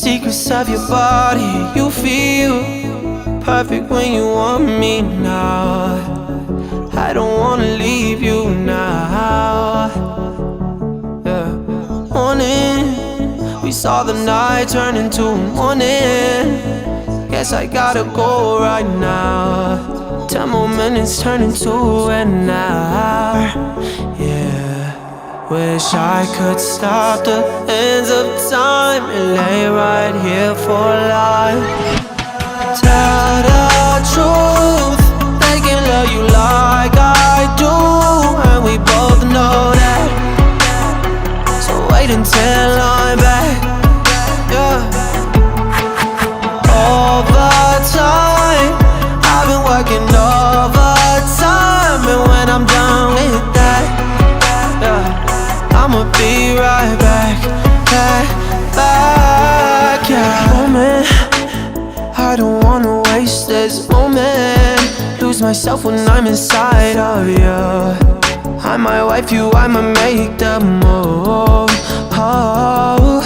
secrets of your body. You feel perfect when you want me now. I don't wanna leave you now. Yeah. Morning, we saw the night turn into morning. Guess I gotta go right now. 10 more minutes turn into an hour. Yeah. Wish I could stop the ends of time and lay right here for life. Tell the truth, they can love you like I do, and we both know that. So wait until I'm back. Yeah. All the time I've been working overtime, and when I'm done with that, yeah, I'ma be right back, yeah. Oh man, I don't wanna waste this moment. Lose myself when I'm inside of you. I might wife you, I might make the move. Oh,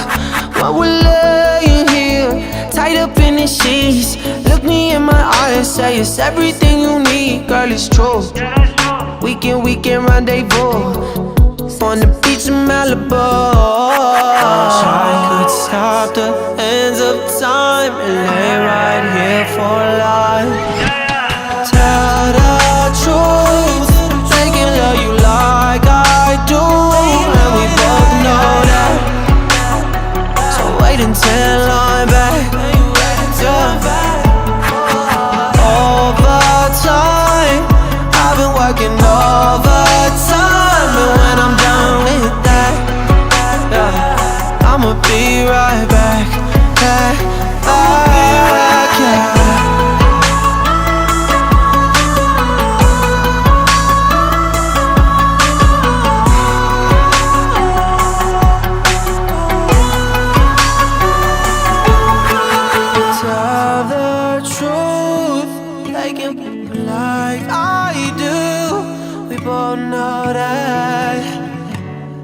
while we're laying here, tied up in the sheets, look me in my eyes, say it's everything you need. Girl, it's true. We can rendezvous on the beach in Malibu. Wish I could stop the ends of time and lay right here for life. Tell the truth, they can love you like I do, and we both know that. So wait until I'm back. Yeah. All the time I've been working overtime, and when I'm done with that, yeah, I'ma be right back, yeah. Tell the truth, like it like I do. We both know that.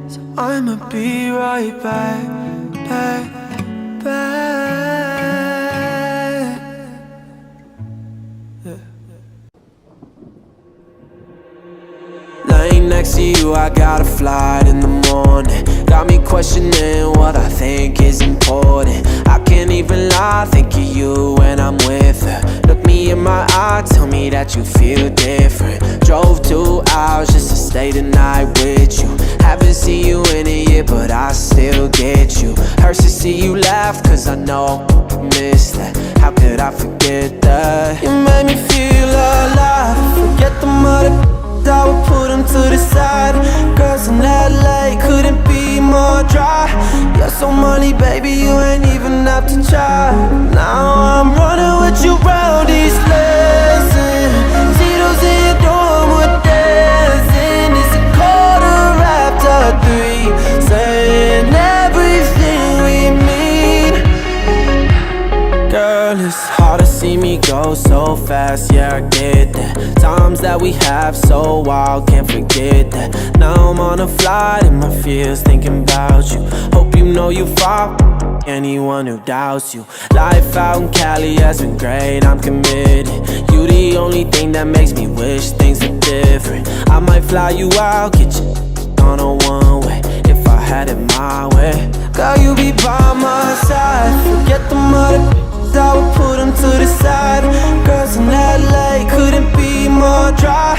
So I'ma be right back. Yeah. Laying next to you, I got a flight in the morning. Got me questioning what I think is important. I can't even lie, think of you when I'm with her. Look me in my eye, tell me that you feel different. Drove 2 hours just to stay the night with you. Haven't seen you in a year, but I still get you. Hurts to see you laugh, cause I know I miss that. How could I forget that? You made me feel alive. Forget the mother, I would put them to the side. Girls in LA couldn't be more dry. You're so money, baby, you ain't even have to try. Now I'm running with you round these lessons. Tito's in your dorm, we're dancing. It's a 3:15, saying everything we mean. Girl, it's hard to see me go so fast, yeah, I get that. Times that we have so wild, can't forget that. Now I'm on a flight in my fears, thinking about you. Hope you know you fall anyone who doubts you. Life out in Cali has been great, I'm committed. You the only thing that makes me wish things were different. I might fly you out, get you on a one-way if I had it my way. Girl, you be by my side. Forget the mother, I would put them to the side. Girls in LA couldn't be more dry.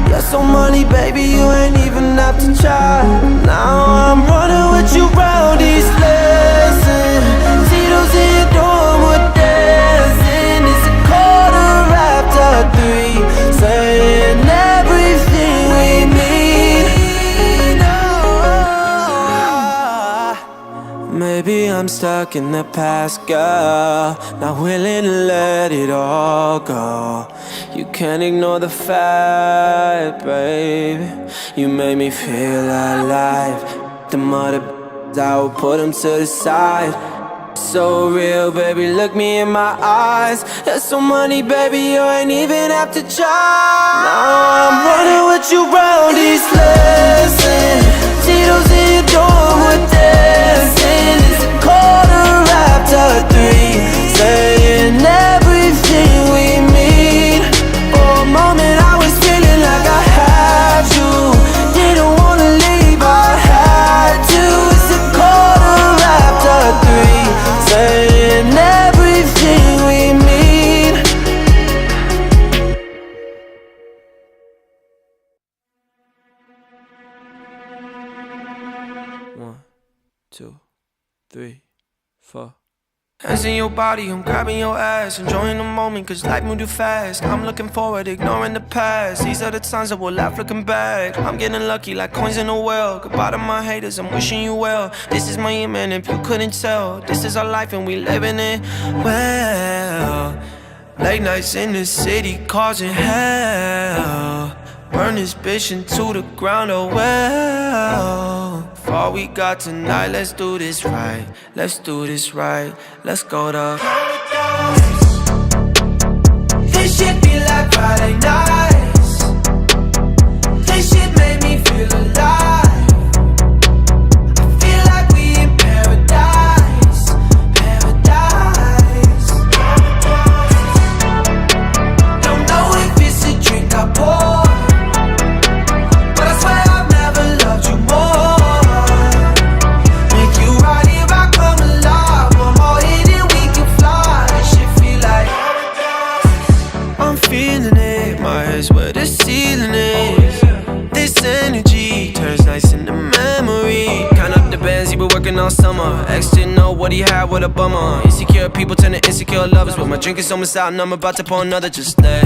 You're so money, baby, you ain't even have to try. Now I'm running with you round these lessons. Tito's in your dorm, we're dancing. It's a 3:15, saying everything we need. Maybe I'm stuck in the past, girl, not willing to let it all go. You can't ignore the fact, baby, you made me feel alive. The mother, I would put them to the side. So real, baby, look me in my eyes. There's so money, baby, you ain't even have to try. Now I'm running with you round these lessons. Tito's in your dorm, we're dancing. It's a 3:15. 3, 4. Hands in your body, I'm grabbing your ass, enjoying the moment, cause life moved too fast. I'm looking forward, ignoring the past. These are the times that we'll laugh looking back. I'm getting lucky like coins in a well. Goodbye to my haters, I'm wishing you well. This is my aim, and if you couldn't tell, this is our life and we living it well. Late nights in the city causing hell. Burn this bitch into the ground, oh well. For all we got tonight, let's do this right. Let's do this right. Let's go to paradise. This shit be like Friday nights. This shit made me feel alive. I feel like we in paradise. Paradise. Don't know if it's a drink I pour, but I swear I've never loved you more. Make you right here, I come alive. One more hit and we can fly. This shit feel like I'm feeling it. My head's where the ceiling is. This energy turns nights into memory. Count up the bands he been working all summer. Ex didn't know what he had, what a bummer. Insecure people turn to insecure lovers. But my drink is almost out and I'm about to pour another. Just let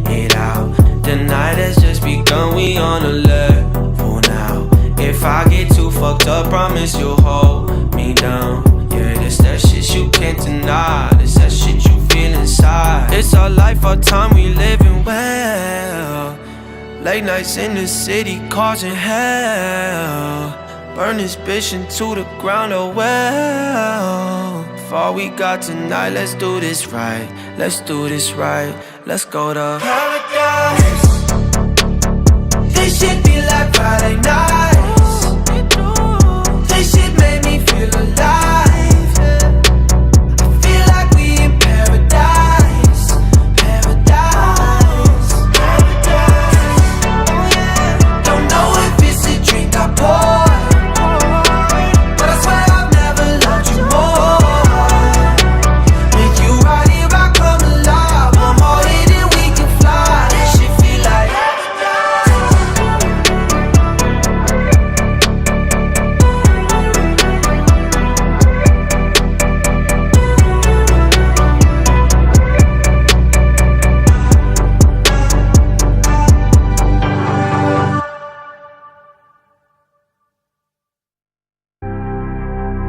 it out. The night has just begun, we on a level now. If I get too fucked up, promise you'll hold me down. Yeah, this that shit you can't deny. This that shit you feel inside. It's our life, our time, we living well. Late nights in the city causing hell. Burn this bitch into the ground, oh well. For all we got tonight, let's do this right. Let's do this right. Let's go to paradise. This shit be like Friday nights. This shit made me feel alive. I feel like we in paradise. Paradise. Don't know if it's a drink I pour, but I swear I've never loved you more. Make you right here, I come alive. One more hit and we can fly. This shit feel like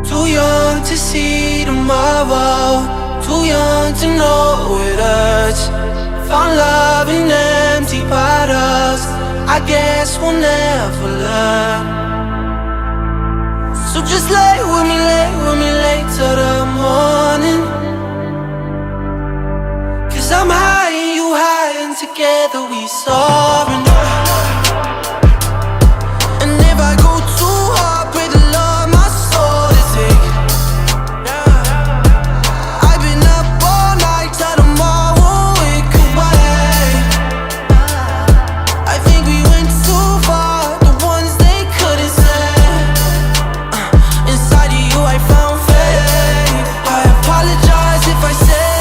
too young to see tomorrow, too young to know it hurts. Found love in empty bottles, I guess we'll never learn. So just lay with me late till the morning. Cause I'm high and you high, and together we soaring. And if I go too hard, pray the Lord my soul to take. I've been up all night, till tomorrow wake away. I think we went too far, the ones they couldn't say. Inside of you I found faith. I apologize if I say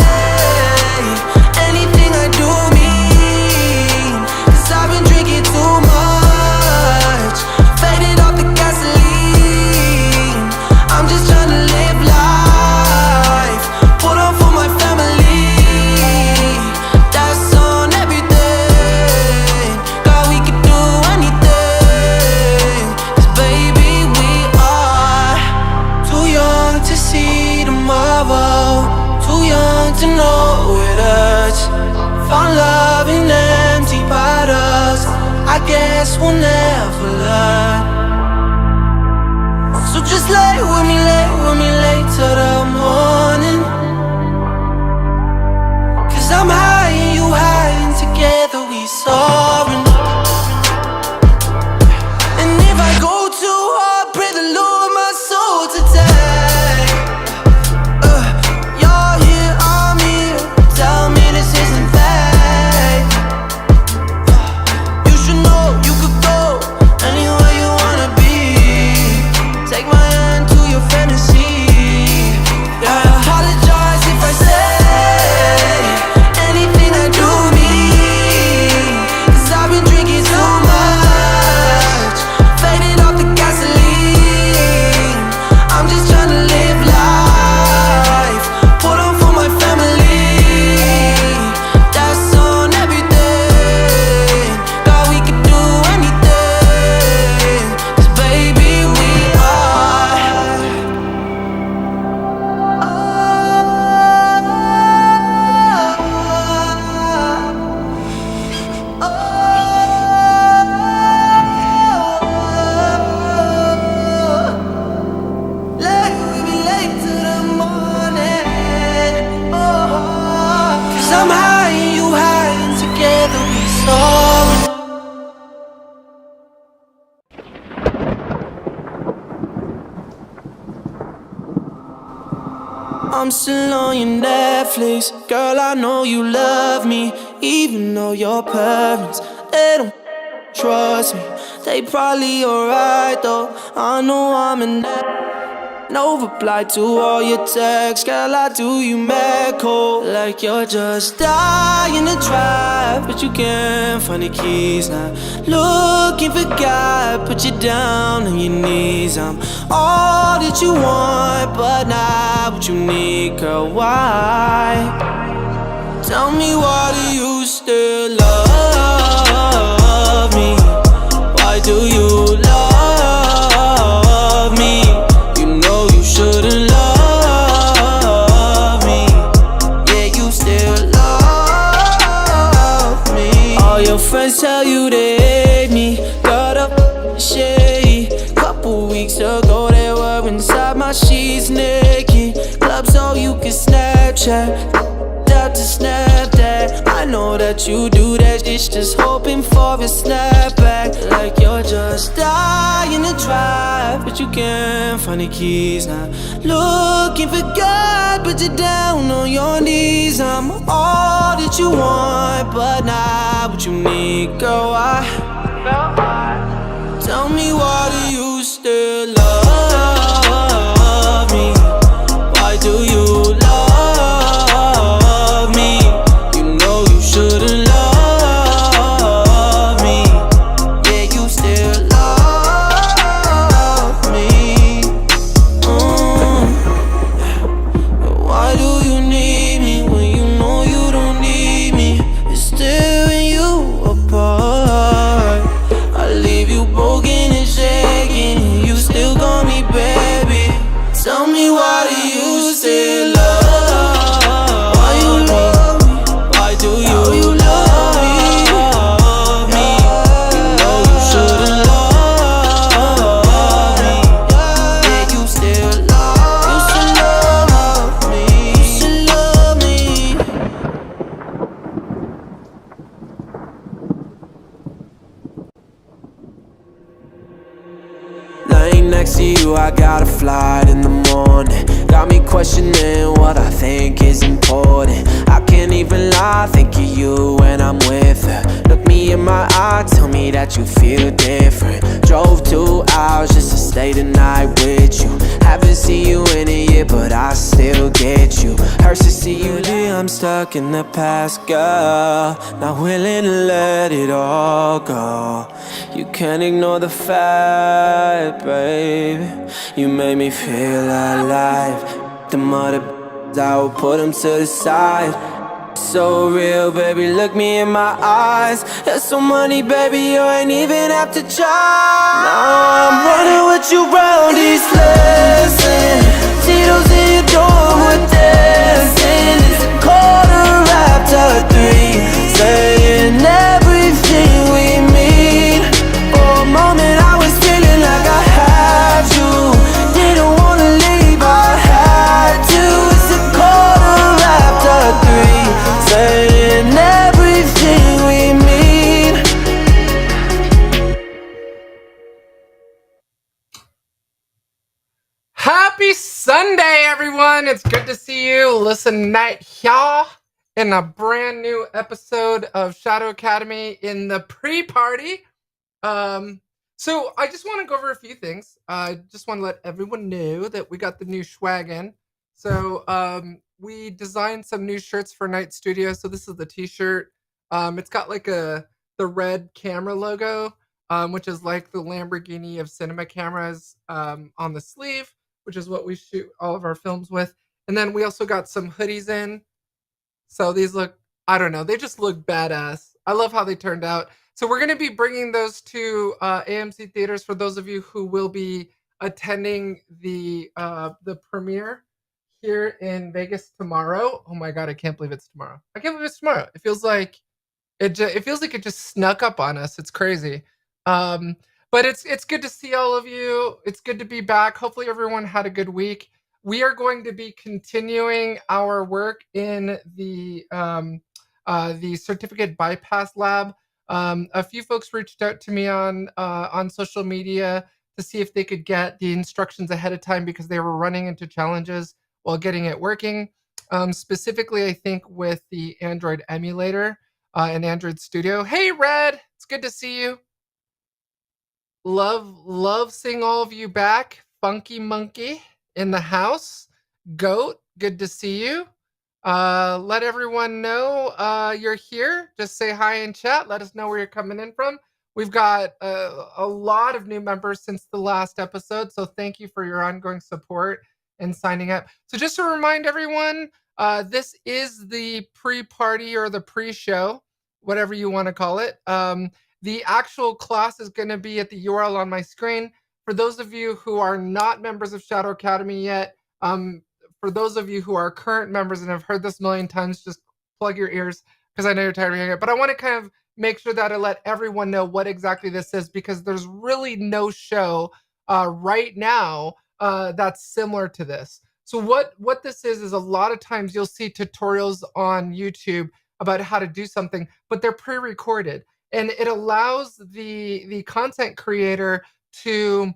anything I do mean. Cause I've been drinking too much, faded off the gasoline. I'm just trying to live life, put on for my family. That's on everything. God, we can do anything. Cause baby, we are too young to see tomorrow, too young to know it hurts. Found love in empty bottles, I guess we'll never learn. So just lay with me late till the morning. Cause I'm high and you high, and together we soaring. And if I go too hard, pray the Lord my soul to take. You're here, I'm here, tell me this isn't fake. You should know you could go anywhere you wanna be. Take my hand to your fantasy. I'm still on your Netflix. Girl, I know you love me. Even though your parents, they don't trust me. They probably alright though. I know I'm an no reply to all your texts. Girl, I do you mad cold. Like you're just dying to drive, but you can't find the keys now. Looking for God, put you down on your knees. I'm all that you want, but not what you need, girl. Why? Tell me, why do you still love me? Why do you love me? You know you shouldn't love me. Yeah, you still love me. All your friends tell you they hate me. Got up shady. Couple weeks ago they were inside my sheets naked. Club so you can Snapchat out to snap that. I know that you do that shit, just hoping for a snapback. Like you're just dying to drive, but you can't find the keys now. Looking for God, but you're down on your knees. I'm all that you want, but not what you need, girl. Tell me, why do you still love me? Why do you love me? You know you shouldn't love me. Yeah, you still love me. But why do you need me when you know you don't need me? It's tearing you apart. I leave you broken and shaking, and you still call me baby. Tell me, why do you still love? Why you love me? Why do you love me? You know you shouldn't love me. Yeah, you still love me. You still love me. Laying next to you, I got a flight in the morning. Got me questioning what I think is important. I can't even lie, think of you when I'm with her. Look me in my eye, tell me that you feel different. Drove 2 hours just to stay the night with you. Haven't seen you in a year, but I still get you. Hurts to see you leave, I'm stuck in the past, girl. Not willing to let it all go. You can't ignore the fact, baby. You made me feel alive. The mother, I will put them to the side. So real, baby, look me in my eyes. There's so money, baby, you ain't even have to try. Now I'm running with you round East Lansing. Tito's in your dorm, we're dancing. It's a 3:15, saying everything we mean. For a moment I was feeling like I had you. Didn't wanna leave, I had to. It's a 3:15, saying everything we mean. Happy Sunday, everyone! It's good to see you. Listen tonight here in a brand new episode of Shadow Academy in the pre-party. So I just want to go over a few things. I just want to let everyone know that we got the new swag in. So we designed some new shirts for Night Studio. So this is the t-shirt. It's got like the red camera logo, which is like the Lamborghini of cinema cameras on the sleeve, which is what we shoot all of our films with. And then we also got some hoodies in. So these look, I don't know, they just look badass. I love how they turned out. So we're going to be bringing those to AMC theaters for those of you who will be attending the premiere here in Vegas tomorrow. Oh my god, I can't believe it's tomorrow. I can't believe it's tomorrow. It feels like it feels like it just snuck up on us. It's crazy. But it's good to see all of you. It's good to be back. Hopefully everyone had a good week. We are going to be continuing our work in the certificate bypass lab. A few folks reached out to me on social media to see if they could get the instructions ahead of time because they were running into challenges while getting it working. Specifically, I think with the Android emulator and Android Studio. Hey, Red, it's good to see you. Love seeing all of you back. Funky Monkey in the house. Goat, good to see you. Let everyone know you're here. Just say hi in chat. Let us know where you're coming in from. We've got a lot of new members since the last episode, so thank you for your ongoing support and signing up. So just to remind everyone, this is the pre-party or the pre-show, whatever you want to call it. The actual class is going to be at the URL on my screen. For those of you who are not members of Shadow Academy yet, for those of you who are current members and have heard this a million times, just plug your ears because I know you're tired of hearing it. But I want to kind of make sure that I let everyone know what exactly this is, because there's really no show right now that's similar to this. So what this is a lot of times you'll see tutorials on YouTube about how to do something, but they're pre-recorded. And it allows the content creator to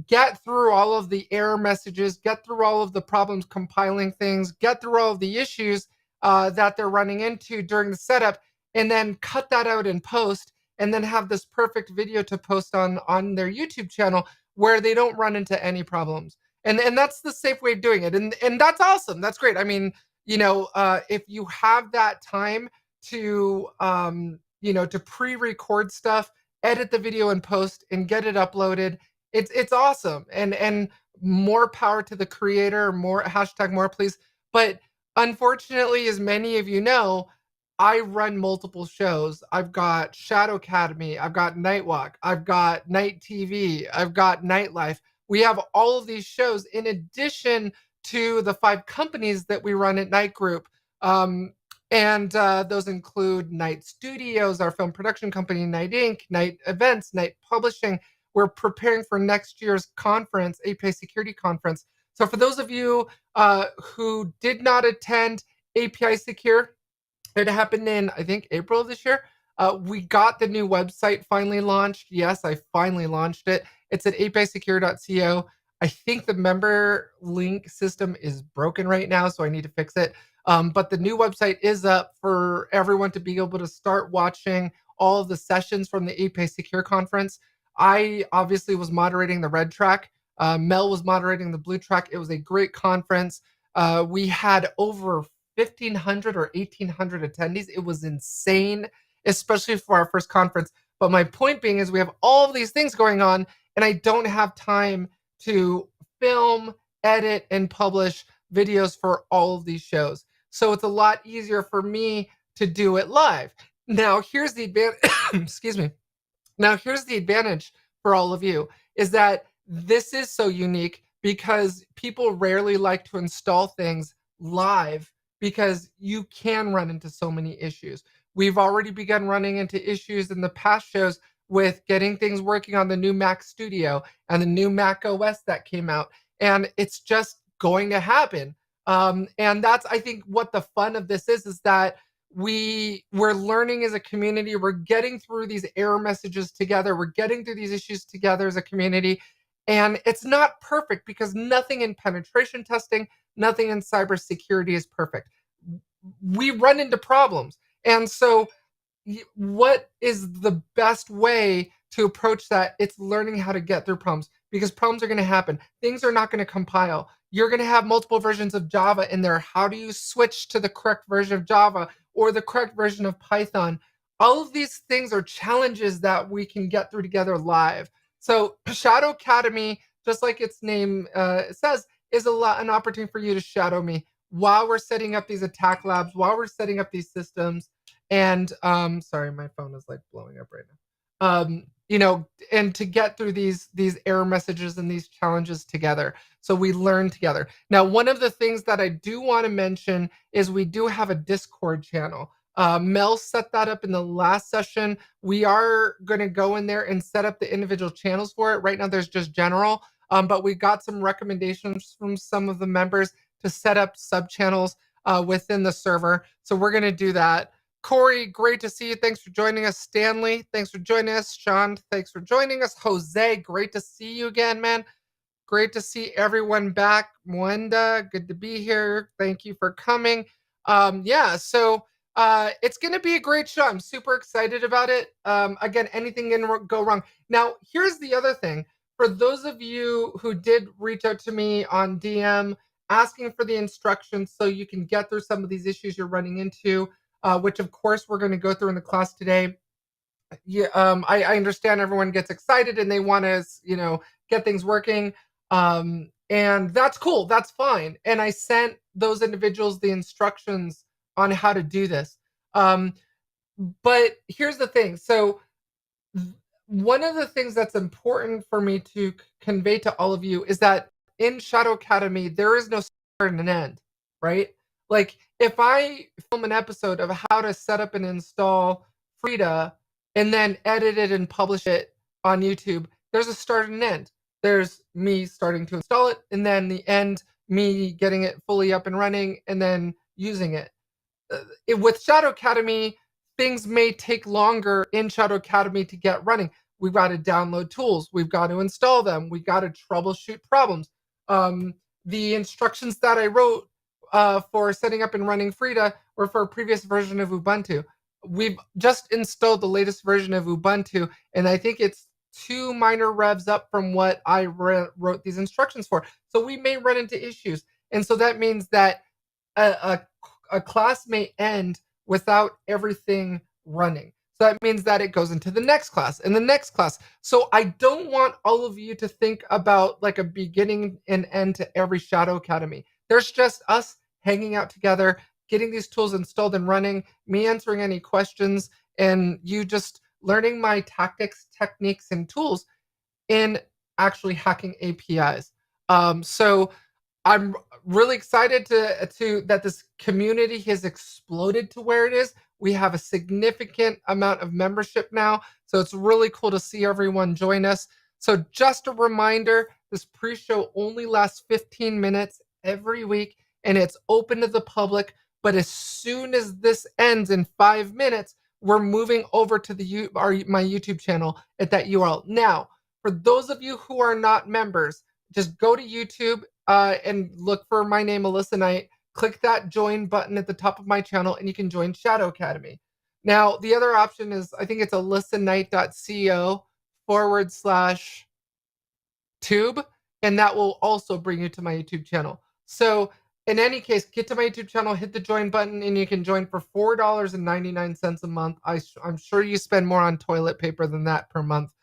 get through all of the error messages, get through all of the problems compiling things, get through all of the issues that they're running into during the setup, and then cut that out in post, and then have this perfect video to post on their YouTube channel where they don't run into any problems. And that's the safe way of doing it. And that's awesome. That's great. I mean, if you have that time to to pre-record stuff, edit the video in post, and get it uploaded, it's awesome. And more power to the creator. More #more please. But unfortunately, as many of you know, I run multiple shows. I've got Shadow Academy, I've got Nightwalk, I've got Night TV, I've got Nightlife. We have all of these shows in addition to the 5 companies that we run at Night Group. And those include Night Studios, our film production company, Night Inc., Night Events, Night Publishing. We're preparing for next year's conference, API Security Conference. So for those of you who did not attend API Secure, it happened in, I think, April of this year. We got the new website finally launched. Yes, I finally launched it. It's at apisecure.co. I think the member link system is broken right now, so I need to fix it. But the new website is up for everyone to be able to start watching all of the sessions from the API Secure Conference. I obviously was moderating the red track. Mel was moderating the blue track. It was a great conference. We had over 1,500 or 1,800 attendees. It was insane, especially for our first conference. But my point being is we have all of these things going on, and I don't have time to film, edit, and publish videos for all of these shows. So it's a lot easier for me to do it live. Now, here's the advantage. Excuse me. Now, here's the advantage for all of you is that this is so unique because people rarely like to install things live because you can run into so many issues. We've already begun running into issues in the past shows with getting things working on the new Mac Studio and the new Mac OS that came out. And it's just going to happen. And that's, I think, what the fun of this is that we're learning as a community. We're getting through these error messages together. We're getting through these issues together as a community. And it's not perfect because nothing in penetration testing, nothing in cybersecurity is perfect. We run into problems. And so what is the best way to approach that? It's learning how to get through problems, because problems are going to happen. Things are not going to compile. You're going to have multiple versions of Java in there. How do you switch to the correct version of Java or the correct version of Python? All of these things are challenges that we can get through together live. So Shadow Academy, just like its name says, is an opportunity for you to shadow me while we're setting up these attack labs, while we're setting up these systems. And sorry, my phone is like blowing up right now. And to get through these error messages and these challenges together. So we learn together. Now, one of the things that I do want to mention is we do have a Discord channel. Mel set that up in the last session. We are going to go in there and set up the individual channels for it. Right now, there's just general, but we got some recommendations from some of the members to set up sub channels within the server. So we're going to do that. Corey, great to see you. Thanks for joining us. Stanley, thanks for joining us. Sean, thanks for joining us. Jose, great to see you again, man. great to see everyone back. Mwenda, good to be here. Thank you for coming. Yeah, so it's going to be a great show. I'm super excited about it. Again, anything can go wrong. Now, here's the other thing. For those of you who did reach out to me on DM asking for the instructions so you can get through some of these issues you're running into, which of course we're going to go through in the class today. Yeah, I understand everyone gets excited and they want to, get things working. And that's cool. That's fine. And I sent those individuals the instructions on how to do this. Um, but here's the thing. So one of the things that's important for me to convey to all of you is that in Shadow Academy, there is no start and an end, right? Like if I film an episode of how to set up and install Frida and then edit it and publish it on YouTube, there's a start and an end. There's me starting to install it, and then the end, me getting it fully up and running and then using it. With Shadow Academy, things may take longer in Shadow Academy to get running. We've got to download tools. We've got to install them. We've got to troubleshoot problems. The instructions that I wrote for setting up and running Frida were for a previous version of Ubuntu. We've just installed the latest version of Ubuntu, and I think it's 2 minor revs up from what I wrote these instructions for. So we may run into issues. And so that means that a class may end without everything running. So that means that it goes into the next class and the next class. So I don't want all of you to think about like a beginning and end to every Shadow Academy. There's just us hanging out together, getting these tools installed and running, me answering any questions, and you just learning my tactics, techniques, and tools in actually hacking APIs. So I'm really excited to that this community has exploded to where it is. We have a significant amount of membership now, so it's really cool to see everyone join us. So just a reminder, this pre-show only lasts 15 minutes every week, and it's open to the public. But as soon as this ends in 5 minutes, we're moving over to my YouTube channel at that URL. Now, for those of you who are not members, just go to YouTube and look for my name, Alyssa Knight. Click that join button at the top of my channel, and you can join Shadow Academy. Now, the other option is, I think it's alyssaknight.co/tube, and that will also bring you to my YouTube channel. So in any case, get to my YouTube channel, hit the join button, and you can join for $4.99 a month. I'm sure you spend more on toilet paper than that per month.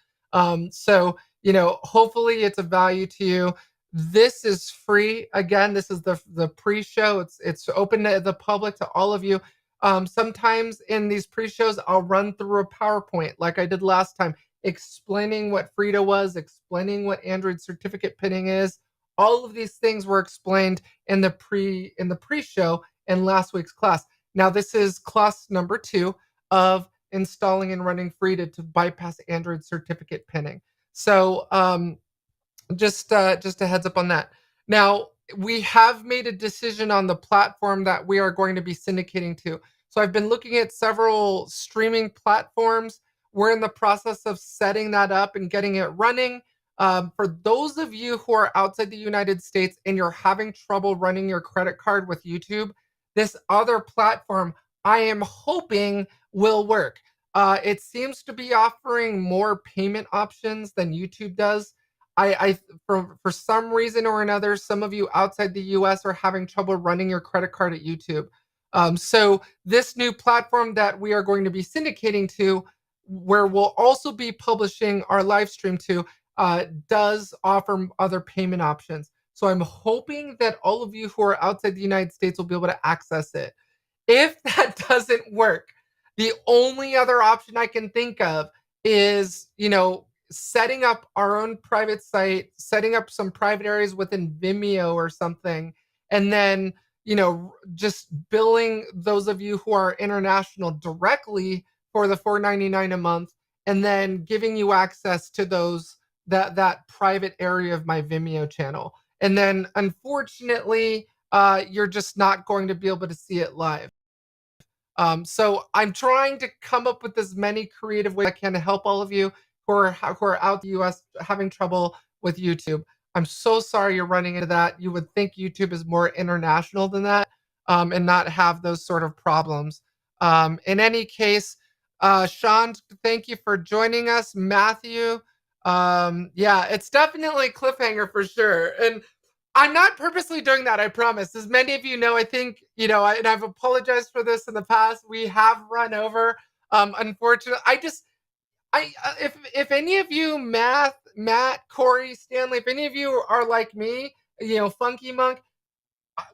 So, hopefully it's a value to you. This is free. Again, this is the pre-show. It's open to the public, to all of you. Sometimes in these pre-shows, I'll run through a PowerPoint like I did last time, explaining what Frida was, explaining what Android certificate pinning is. All of these things were explained in the pre-show in last week's class. Now this is class number 2 of installing and running Frida to bypass Android certificate pinning. So just a heads up on that. Now we have made a decision on the platform that we are going to be syndicating to. So I've been looking at several streaming platforms. We're in the process of setting that up and getting it running. For those of you who are outside the United States and you're having trouble running your credit card with YouTube, this other platform I am hoping will work. It seems to be offering more payment options than YouTube does. For some reason or another, some of you outside the US are having trouble running your credit card at YouTube. So this new platform that we are going to be syndicating to, where we'll also be publishing our live stream to, does offer other payment options. So I'm hoping that all of you who are outside the United States will be able to access it. If that doesn't work, the only other option I can think of is, setting up our own private site, setting up some private areas within Vimeo or something, and then, just billing those of you who are international directly for the $4.99 a month, and then giving you access to that private area of my Vimeo channel. And then unfortunately, you're just not going to be able to see it live. So I'm trying to come up with as many creative ways I can to help all of you who are out the US having trouble with YouTube. I'm so sorry you're running into that. You would think YouTube is more international than that, and not have those sort of problems. In any case, Sean, thank you for joining us. Matthew, yeah, it's definitely a cliffhanger for sure. And I'm not purposely doing that, I promise. As many of you know, I think, and I've apologized for this in the past. We have run over. Unfortunately, if any of you, Matt, Corey, Stanley, if any of you are like me, Funky Monk,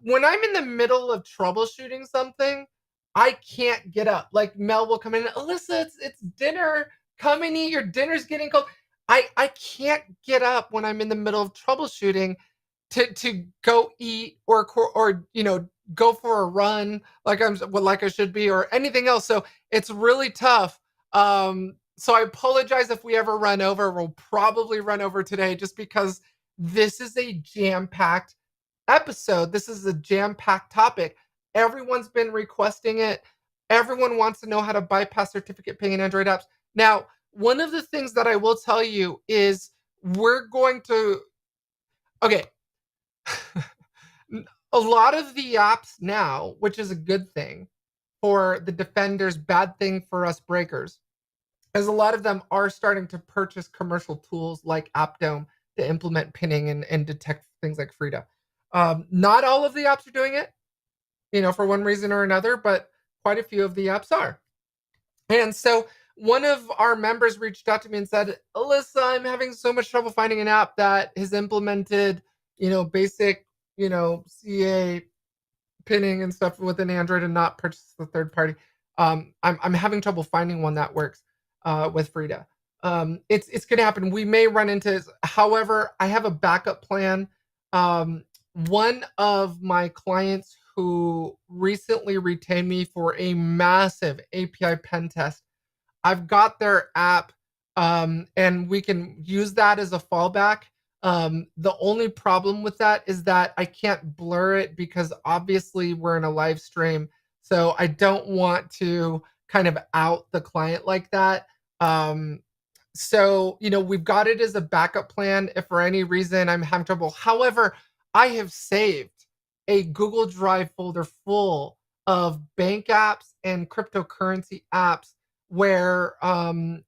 when I'm in the middle of troubleshooting something, I can't get up. Like Mel will come in, Alyssa, it's dinner. Come and eat. Your dinner's getting cold. I can't get up when I'm in the middle of troubleshooting to go eat or go for a run like I should be or anything else. So it's really tough. So I apologize if we ever run over. We'll probably run over today just because this is a jam-packed episode. This is a jam-packed topic. Everyone's been requesting it. Everyone wants to know how to bypass certificate ping in Android apps. Now, one of the things that I will tell you is we're going to okay. A lot of the apps now, which is a good thing for the defenders, bad thing for us breakers, is a lot of them are starting to purchase commercial tools like AppDome to implement pinning and detect things like Frida. Not all of the apps are doing it, for one reason or another, but quite a few of the apps are. And so one of our members reached out to me and said, Alyssa, I'm having so much trouble finding an app that has implemented, basic, CA pinning and stuff within Android and not purchase the third party. I'm having trouble finding one that works with Frida. It's going to happen. We may run into this. However, I have a backup plan. One of my clients who recently retained me for a massive API pen test, I've got their app, and we can use that as a fallback. The only problem with that is that I can't blur it because obviously we're in a live stream. So I don't want to kind of out the client like that. So, we've got it as a backup plan if for any reason I'm having trouble. However, I have saved a Google Drive folder full of bank apps and cryptocurrency apps where, I'm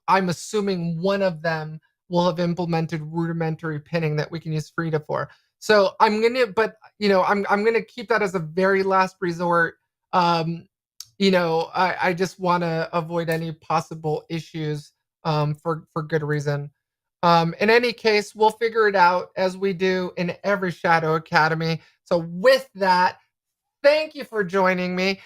assuming one of them will have implemented rudimentary pinning that we can use Frida for. So I'm gonna keep that as a very last resort. I just want to avoid any possible issues for good reason. In any case, we'll figure it out as we do in every Shadow Academy. So with that, thank you for joining me.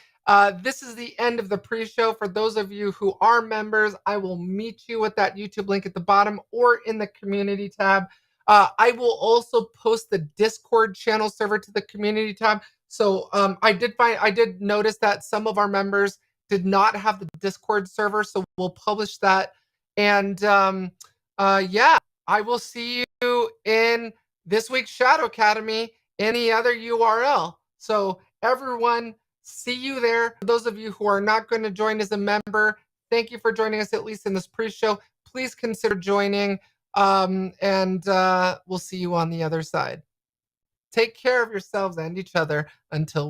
This is the end of the pre-show. For those of you who are members, I will meet you with that YouTube link at the bottom or in the community tab. I will also post the Discord channel server to the community tab. So I did notice that some of our members did not have the Discord server, so we'll publish that. And yeah, I will see you in this week's Shadow Academy, any other URL. So everyone, see you there. For those of you who are not going to join as a member, thank you for joining us, at least in this pre-show. Please consider joining, and we'll see you on the other side. Take care of yourselves and each other until